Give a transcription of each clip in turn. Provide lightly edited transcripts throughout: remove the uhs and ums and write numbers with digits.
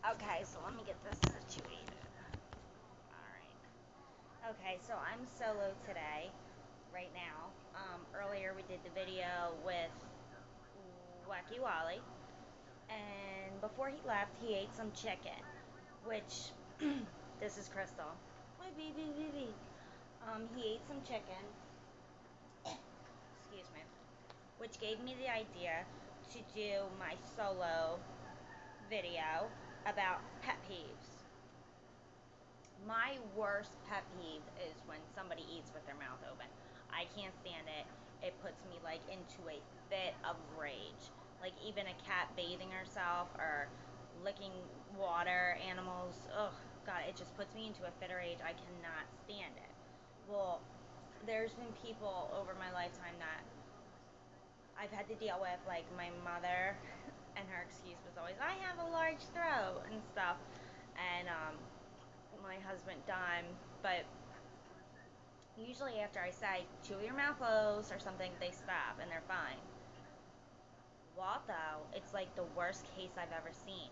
Okay, so let me get this situated. Alright. Okay, so I'm solo today, right now. Earlier we did the video with Wacky Wally, and before he left, he ate some chicken, which, this is Crystal. Hi, baby. He ate some chicken, excuse me, which gave me the idea to do my solo video about pet peeves. My worst pet peeve is when somebody eats with their mouth open. I can't stand it. It puts me like into a fit of rage. Like even a cat bathing herself or licking water animals. Ugh, God, it just puts me into a fit of rage. I cannot stand it. Well, there's been people over my lifetime that I've had to deal with, like my mother, and her excuse was always, I have a large throat and stuff. And my husband Don, but usually after I say chew your mouth closed or something, they stop and they're fine. WALT though, it's like the worst case I've ever seen.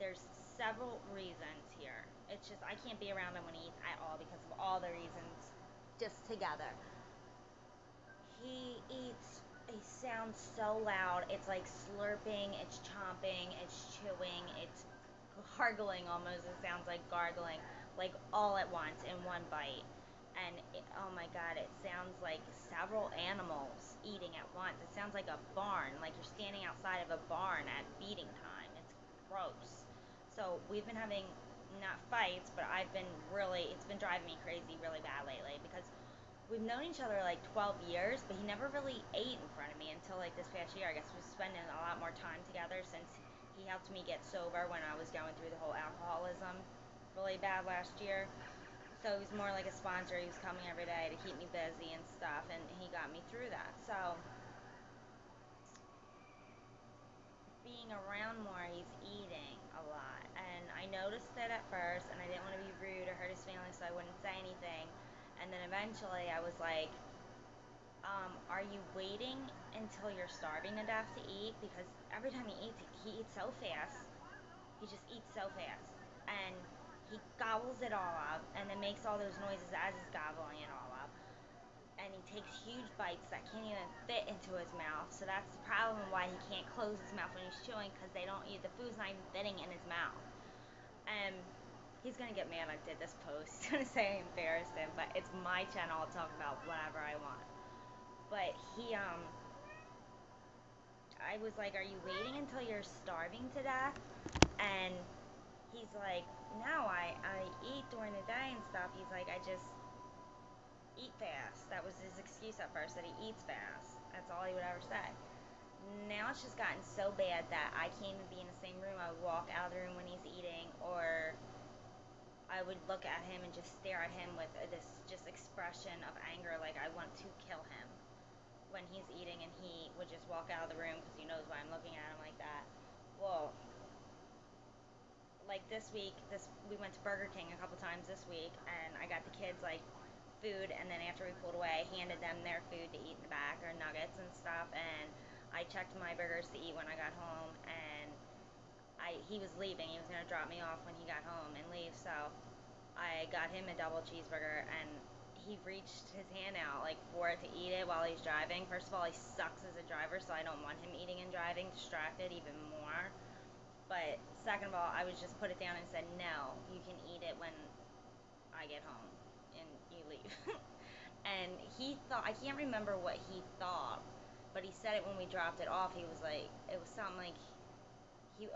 There's several reasons here. It's just I can't be around him when he eats at all because of all the reasons just together. He eats, he sounds so loud. It's like slurping, it's chomping, it's chewing, it's gargling almost. It sounds like gargling, like all at once in one bite. And oh my God, it sounds like several animals eating at once. It sounds like a barn, like you're standing outside of a barn at feeding time. It's gross. So we've been having not fights, but it's been driving me crazy really bad lately because we've known each other like 12 years, but he never really ate in front of me until like this past year. I guess we're spending a lot more time together since he helped me get sober when I was going through the whole alcoholism really bad last year. So he was more like a sponsor. He was coming every day to keep me busy and stuff, and he got me through that. So being around more, he's eating a lot. And I noticed it at first, and I didn't want to be rude or hurt his feelings, so I wouldn't say anything. And then eventually I was like, are you waiting until you're starving to death to eat? Because every time he eats so fast. He just eats so fast. And he gobbles it all up and then makes all those noises as he's gobbling it all up. And he takes huge bites that can't even fit into his mouth. So that's the problem why he can't close his mouth when he's chewing, because they don't eat, the food's not even fitting in his mouth. And he's gonna get mad I did this post. He's gonna say I embarrassed him, but it's my channel. I'll talk about whatever I want. But I was like, are you waiting until you're starving to death? And he's like, no, I eat during the day and stuff. He's like, I just eat fast. That was his excuse at first, that he eats fast. That's all he would ever say. Now it's just gotten so bad that I can't even be in the same room. I would walk out of the room when he's eating, or I would look at him and just stare at him with this just expression of anger, like I want to kill him when he's eating, and he would just walk out of the room because he knows why I'm looking at him like that. Well, like this week, we went to Burger King a couple times this week, and I got the kids like food, and then after we pulled away, handed them their food to eat in the back, or nuggets and stuff, and I checked my burgers to eat when I got home, and he was leaving. He was gonna drop me off when he got home and leave, so I got him a double cheeseburger, and he reached his hand out like for it to eat it while he's driving. First of all, he sucks as a driver, so I don't want him eating and driving, distracted even more. But second of all, I would just put it down and said, no, you can eat it when I get home and you leave. And he thought, I can't remember what he thought, but he said it when we dropped it off. He was like, it was something like he,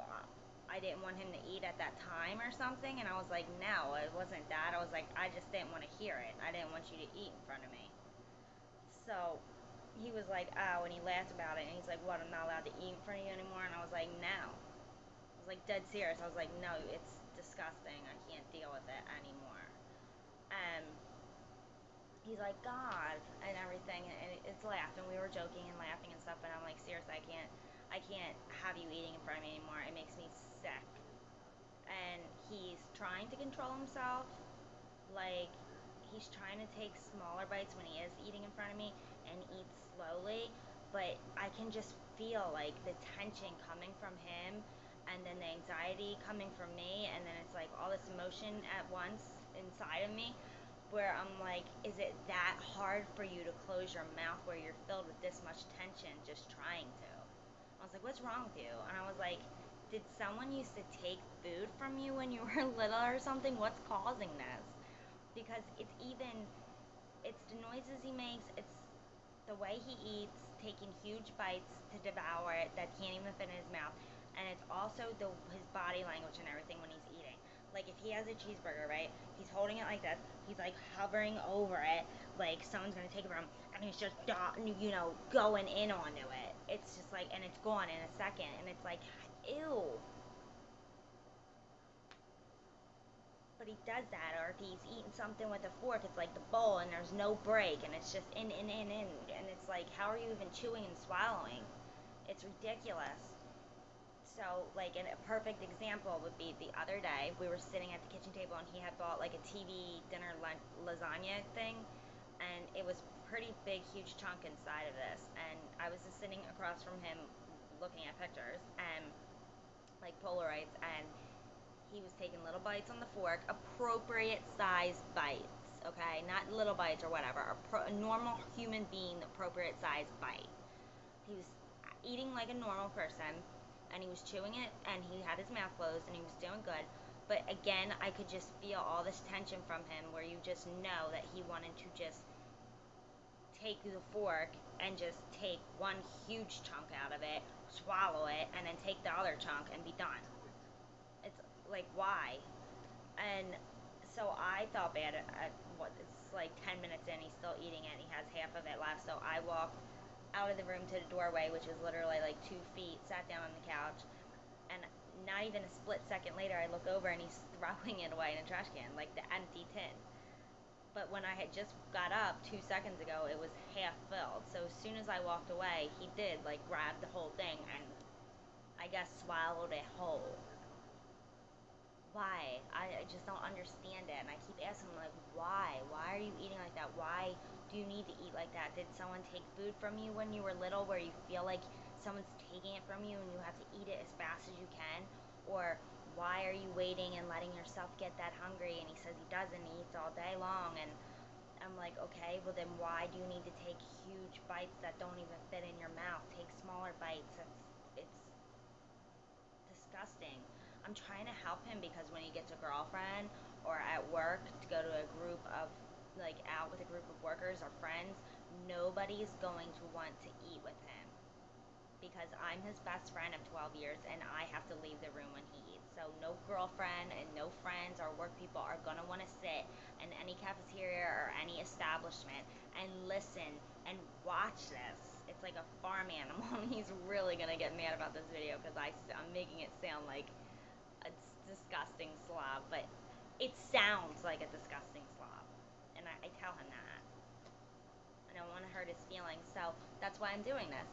I didn't want him to eat at that time or something. And I was like, no, it wasn't that. I was like, I just didn't want to hear it. I didn't want you to eat in front of me. So he was like, oh, and he laughed about it. And he's like, what, I'm not allowed to eat in front of you anymore? And I was like, no. I was like dead serious. I was like, no, it's disgusting. I can't deal with it anymore. And he's like, God, and everything, and it's laughing. We were joking and laughing and stuff, and I'm like, seriously, I can't have you eating in front of me anymore. It makes me sick. And he's trying to control himself, like he's trying to take smaller bites when he is eating in front of me and eat slowly, but I can just feel like the tension coming from him, and then the anxiety coming from me, and then it's like all this emotion at once inside of me, where I'm like, is it that hard for you to close your mouth where you're filled with this much tension just trying to? I was like, what's wrong with you? And I was like, did someone used to take food from you when you were little or something? What's causing this? Because it's the noises he makes, it's the way he eats, taking huge bites to devour it that can't even fit in his mouth, and it's also his body language and everything when he's eating. Like if he has a cheeseburger, right? He's holding it like this. He's like hovering over it, like someone's gonna take it from him, and he's just going in onto it. It's just like, and it's gone in a second, and it's like, ew. But he does that, or if he's eating something with a fork, it's like the bowl and there's no break, and it's just in, and it's like, how are you even chewing and swallowing? It's ridiculous. So, like, a perfect example would be the other day, we were sitting at the kitchen table, and he had bought, like, a TV dinner lasagna thing, and it was pretty big, huge chunk inside of this, and I was just sitting across from him looking at pictures, and, like, Polaroids, and he was taking little bites on the fork, appropriate size bites, okay? Not little bites or whatever, a normal human being appropriate size bite. He was eating like a normal person, and he was chewing it, and he had his mouth closed, and he was doing good. But again, I could just feel all this tension from him, where you just know that he wanted to just take the fork and just take one huge chunk out of it, swallow it, and then take the other chunk and be done. It's like, why? And so I felt bad at what, it's like 10 minutes in, he's still eating it, and he has half of it left. So I walked out of the room to the doorway, which is literally like 2 feet, sat down on the couch, and not even a split second later, I look over and he's throwing it away in a trash can, like the empty tin. But when I had just got up 2 seconds ago, it was half filled. So as soon as I walked away, he did like grab the whole thing and I guess swallowed it whole. Why? I just don't understand it, and I keep asking him, like, why? Why are you eating like that? Why do you need to eat like that? Did someone take food from you when you were little, where you feel like someone's taking it from you and you have to eat it as fast as you can? Or why are you waiting and letting yourself get that hungry? And he says he doesn't, he eats all day long, and I'm like, okay, well then why do you need to take huge bites that don't even fit in your mouth? Take smaller bites. It's disgusting. I'm trying to help him, because when he gets a girlfriend or at work to go to a group of, like, out with a group of workers or friends, nobody's going to want to eat with him, because I'm his best friend of 12 years and I have to leave the room when he eats. So no girlfriend and no friends or work people are going to want to sit in any cafeteria or any establishment and listen and watch this. It's like a farm animal, and he's really going to get mad about this video because I'm making it sound like a disgusting slob, but it sounds like a disgusting slob, and I tell him that. I don't want to hurt his feelings, so that's why I'm doing this.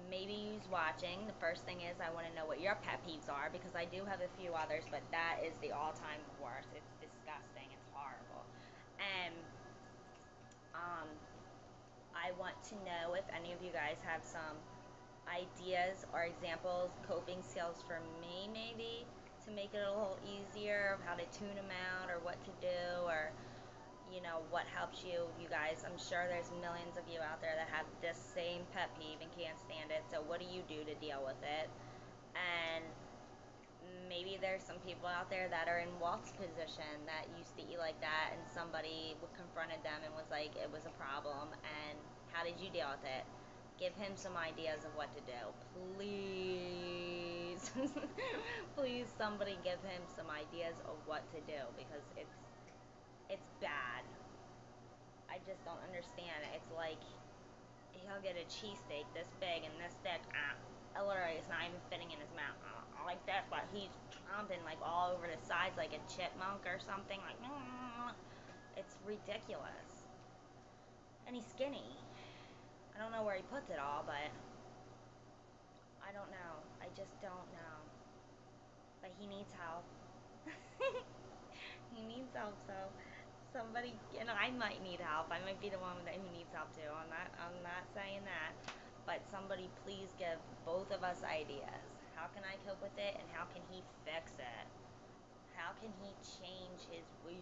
Maybe he's watching. The first thing is, I want to know what your pet peeves are, because I do have a few others, but that is the all-time worst. It's disgusting. It's horrible. And I want to know if any of you guys have some ideas or examples, coping skills for me, maybe, to make it a little easier, of how to tune them out, or what to do, or what helps you guys. I'm sure there's millions of you out there that have this same pet peeve and can't stand it. So what do you do to deal with it? And maybe there's some people out there that are in Walt's position that used to eat like that, and somebody confronted them and was like, it was a problem, and how did you deal with it? Give him some ideas of what to do, please. Please, somebody give him some ideas of what to do, because it's bad. I just don't understand. It's like, he'll get a cheesesteak this big and this thick. Literally, it's not even fitting in his mouth. Like this, but he's chomping like all over the sides like a chipmunk or something. Like, it's ridiculous. And he's skinny. I don't know where he puts it all, but I don't know. I just don't know. But he needs help. He needs help, so somebody, and I might need help. I might be the one who needs help too. I'm not saying that. But somebody please give both of us ideas. how can I cope with it, and how can he fix it? How can he change his ways?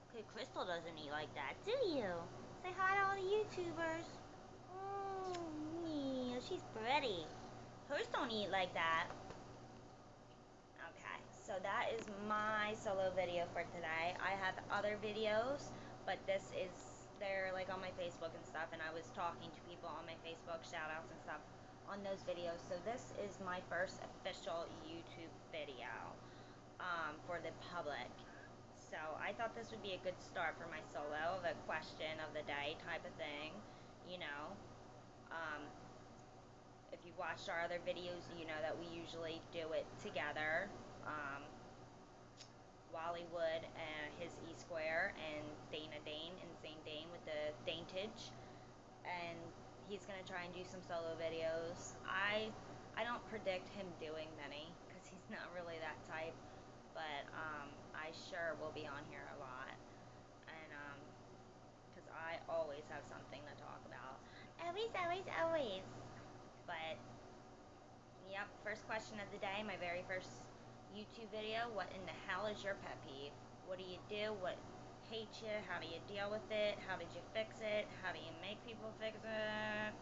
Okay, Crystal doesn't eat like that, do you? Say hi to all the YouTubers. Yeah, she's pretty. Hers don't eat like that. Okay, so that is my solo video for today. I have other videos, but they're like on my Facebook and stuff, and I was talking to people on my Facebook, shout outs and stuff on those videos. So this is my first official YouTube video for the public. So I thought this would be a good start for my solo of a question of the day type of thing, you know. Um, if you watched our other videos, you know that we usually do it together. Wally Wood and his E Square, and Dana Dane, Insane Dane with the Daintage, and he's gonna try and do some solo videos. I don't predict him doing many because he's not really that type, but I sure will be on here a lot, and because I always have something to talk about, always, always, always. But yep, first question of the day, my very first YouTube video. What in the hell is your pet peeve? What do you do? What hates you? How do you deal with it? How did you fix it? How do you make people fix it?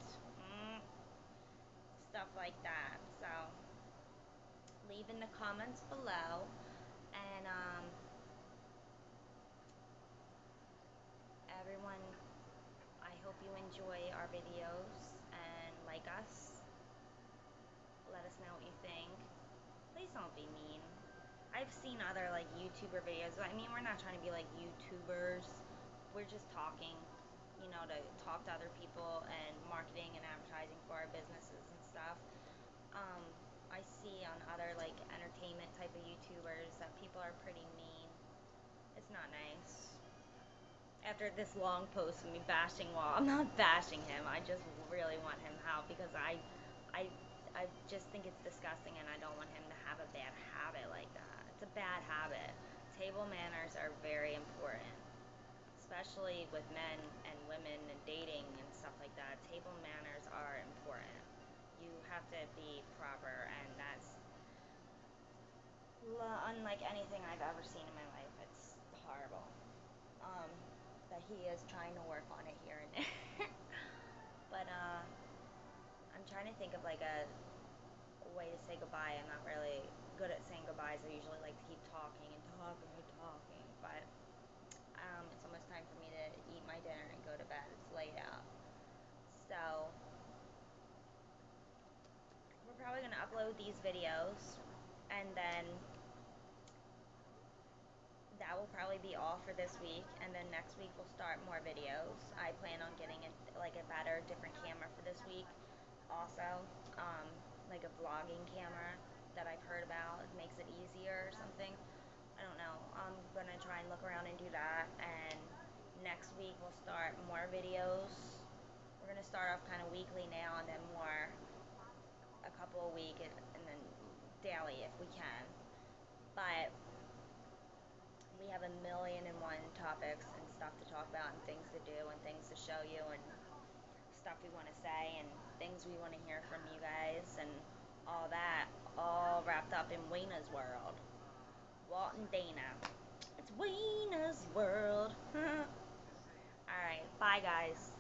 Stuff like that. So leave in the comments below, and everyone, I hope you enjoy our videos and like us. Let us know what you think. Please don't be mean. I've seen other like YouTuber videos. I mean, we're not trying to be like YouTubers. We're just talking, you know, to talk to other people and marketing and advertising for our businesses and stuff. I see on other like entertainment type of YouTubers that people are pretty mean. It's not nice. After this long post of me bashing Walt, I'm not bashing him. I just really want him out because I, I just think it's disgusting, and I don't want him to have a bad habit like that. It's a bad habit. Table manners are very important, especially with men and women and dating and stuff like that. Table manners are important. You have to be proper, and that's unlike anything I've ever seen in my life. It's horrible. But he is trying to work on it here and there. But I'm trying to think of like a way to say goodbye. I'm not really good at saying goodbyes. I usually like to keep talking and talking and talking. But it's almost time for me to eat my dinner and go to bed. It's late out. So we're probably going to upload these videos, and then that will probably be all for this week, and then next week we'll start more videos. I plan on getting like a better, different camera for this week. Also, like a vlogging camera that I've heard about. It makes it easier or something. I don't know. I'm gonna try and look around and do that, and next week we'll start more videos. We're gonna start off kind of weekly now, and then more a couple a week, and then daily if we can. But we have a million and one topics and stuff to talk about, and things to do, and things to show you, and stuff we want to say, and things we want to hear from you guys, and all that, all wrapped up in Wayna's world. Walt and Dana. It's Wayna's world. Alright, bye guys.